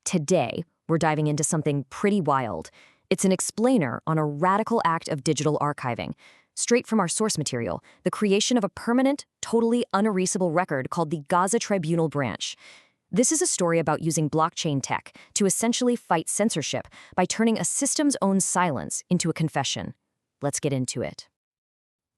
Today, we're diving into something pretty wild. It's an explainer on a radical act of digital archiving. Straight from our source material, the creation of a permanent, totally unerasable record called the Gaza Tribunal branch. This is a story about using blockchain tech to essentially fight censorship by turning a system's own silence into a confession. Let's get into it.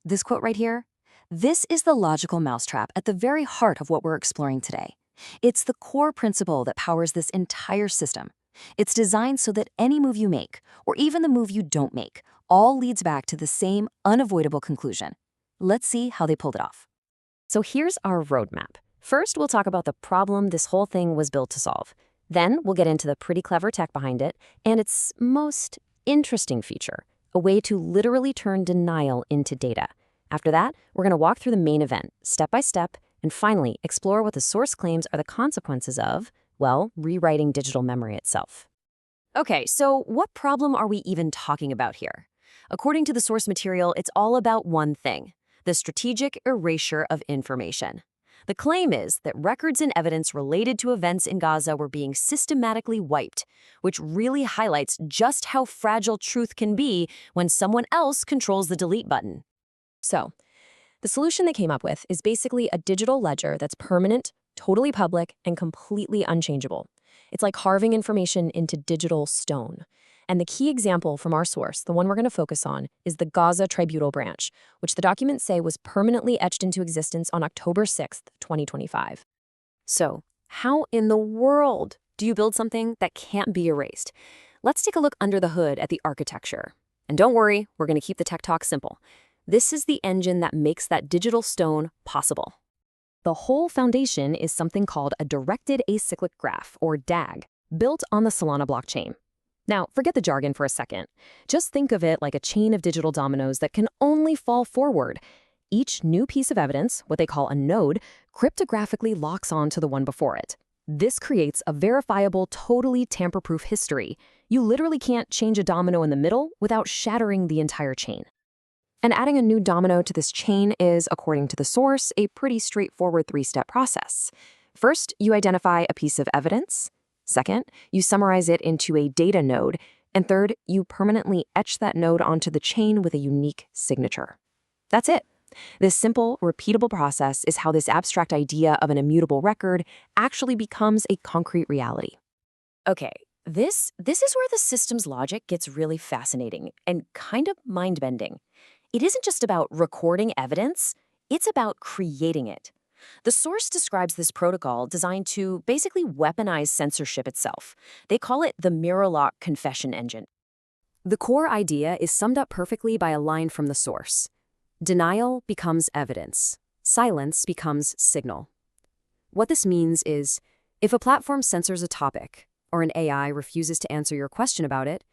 This quote right here, this is the logical mousetrap at the very heart of what we're exploring today. It's the core principle that powers this entire system. It's designed so that any move you make, or even the move you don't make, all leads back to the same unavoidable conclusion. Let's see how they pulled it off. So here's our roadmap. First, we'll talk about the problem this whole thing was built to solve. Then we'll get into the pretty clever tech behind it and its most interesting feature, a way to literally turn denial into data. After that, we're going to walk through the main event, step by step, and finally explore what the source claims are the consequences of, well, rewriting digital memory itself. Okay, so what problem are we even talking about here? According to the source material, it's all about one thing, the strategic erasure of information. The claim is that records and evidence related to events in Gaza were being systematically wiped, which really highlights just how fragile truth can be when someone else controls the delete button. So, the solution they came up with is basically a digital ledger that's permanent, totally public, and completely unchangeable. It's like carving information into digital stone. And the key example from our source, the one we're going to focus on, is the Gaza Tribunal branch, which the documents say was permanently etched into existence on October 6th, 2025. So, how in the world do you build something that can't be erased? Let's take a look under the hood at the architecture. And don't worry, we're going to keep the tech talk simple. This is the engine that makes that digital stone possible. The whole foundation is something called a directed acyclic graph, or DAG, built on the Solana blockchain. Now, forget the jargon for a second. Just think of it like a chain of digital dominoes that can only fall forward. Each new piece of evidence, what they call a node, cryptographically locks on to the one before it. This creates a verifiable, totally tamper-proof history. You literally can't change a domino in the middle without shattering the entire chain. And adding a new domino to this chain is, according to the source, a pretty straightforward three-step process. First, you identify a piece of evidence. Second, you summarize it into a data node. And third, you permanently etch that node onto the chain with a unique signature. That's it. This simple, repeatable process is how this abstract idea of an immutable record actually becomes a concrete reality. Okay, this is where the system's logic gets really fascinating and kind of mind-bending. It isn't just about recording evidence, it's about creating it. The source describes this protocol designed to basically weaponize censorship itself. They call it the Mirrorlock confession engine. The core idea is summed up perfectly by a line from the source. Denial becomes evidence. Silence becomes signal. What this means is, if a platform censors a topic, or an AI refuses to answer your question about it,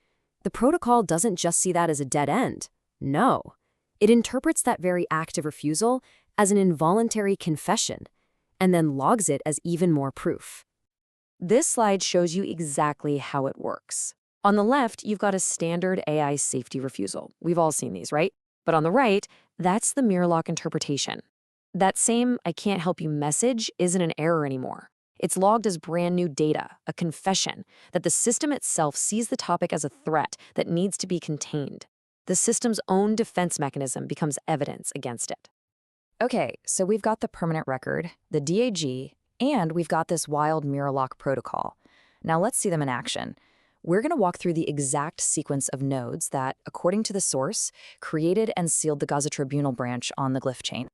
the protocol doesn't just see that as a dead end. No. It interprets that very act of refusal as an involuntary confession, and then logs it as even more proof. This slide shows you exactly how it works. On the left, you've got a standard AI safety refusal. We've all seen these, right? But on the right, that's the Mirrorlock interpretation. That same "I can't help you" message isn't an error anymore. It's logged as brand new data, a confession, that the system itself sees the topic as a threat that needs to be contained. The system's own defense mechanism becomes evidence against it. Okay, so we've got the permanent record, the DAG, and we've got this wild Mirrorlock protocol. Now let's see them in action. We're going to walk through the exact sequence of nodes that, according to the source, created and sealed the Gaza Tribunal branch on the glyph chain.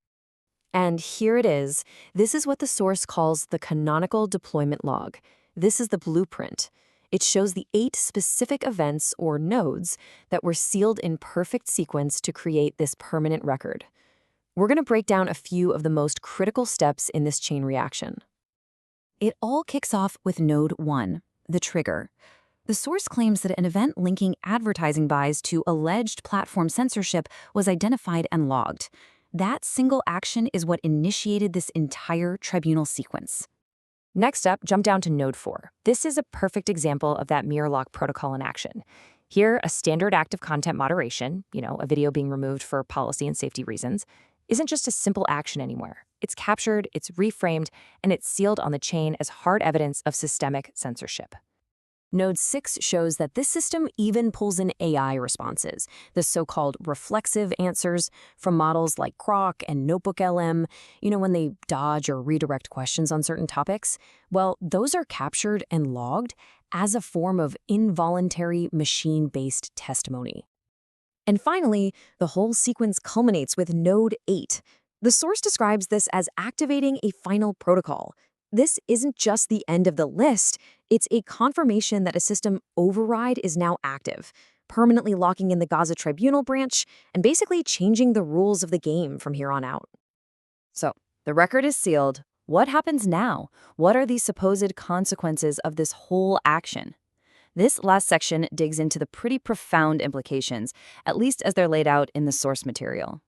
And here it is. This is what the source calls the canonical deployment log. This is the blueprint. It shows the 8 specific events, or nodes, that were sealed in perfect sequence to create this permanent record. We're going to break down a few of the most critical steps in this chain reaction. It all kicks off with node 1, the trigger. The source claims that an event linking advertising buys to alleged platform censorship was identified and logged. That single action is what initiated this entire tribunal sequence. Next up, jump down to node 4. This is a perfect example of that Mirrorlock protocol in action. Here, a standard act of content moderation, a video being removed for policy and safety reasons, isn't just a simple action anymore. It's captured, it's reframed, and it's sealed on the chain as hard evidence of systemic censorship. Node 6 shows that this system even pulls in AI responses, the so-called reflexive answers from models like Grok and NotebookLM, when they dodge or redirect questions on certain topics. Well, those are captured and logged as a form of involuntary machine-based testimony. And finally, the whole sequence culminates with Node 8. The source describes this as activating a final protocol. This isn't just the end of the list, it's a confirmation that a system override is now active, permanently locking in the Gaza Tribunal branch and basically changing the rules of the game from here on out. So, the record is sealed. What happens now? What are the supposed consequences of this whole action? This last section digs into the pretty profound implications, at least as they're laid out in the source material.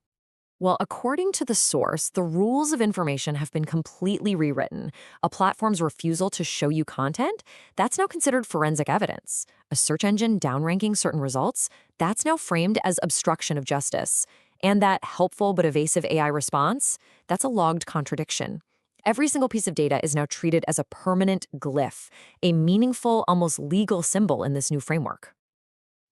Well, according to the source, the rules of information have been completely rewritten. A platform's refusal to show you content, that's now considered forensic evidence. A search engine downranking certain results, that's now framed as obstruction of justice. And that helpful but evasive AI response, that's a logged contradiction. Every single piece of data is now treated as a permanent glyph, a meaningful, almost legal symbol in this new framework.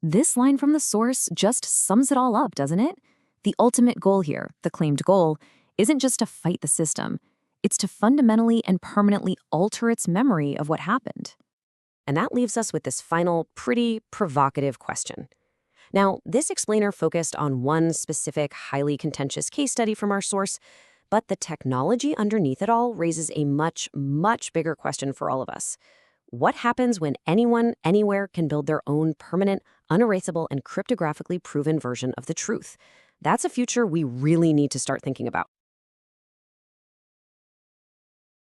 This line from the source just sums it all up, doesn't it? The ultimate goal here, the claimed goal, isn't just to fight the system. It's to fundamentally and permanently alter its memory of what happened. And that leaves us with this final, pretty provocative question. Now, this explainer focused on one specific, highly contentious case study from our source, but the technology underneath it all raises a much, much bigger question for all of us. What happens when anyone, anywhere can build their own permanent, unerasable, and cryptographically proven version of the truth? That's a future we really need to start thinking about.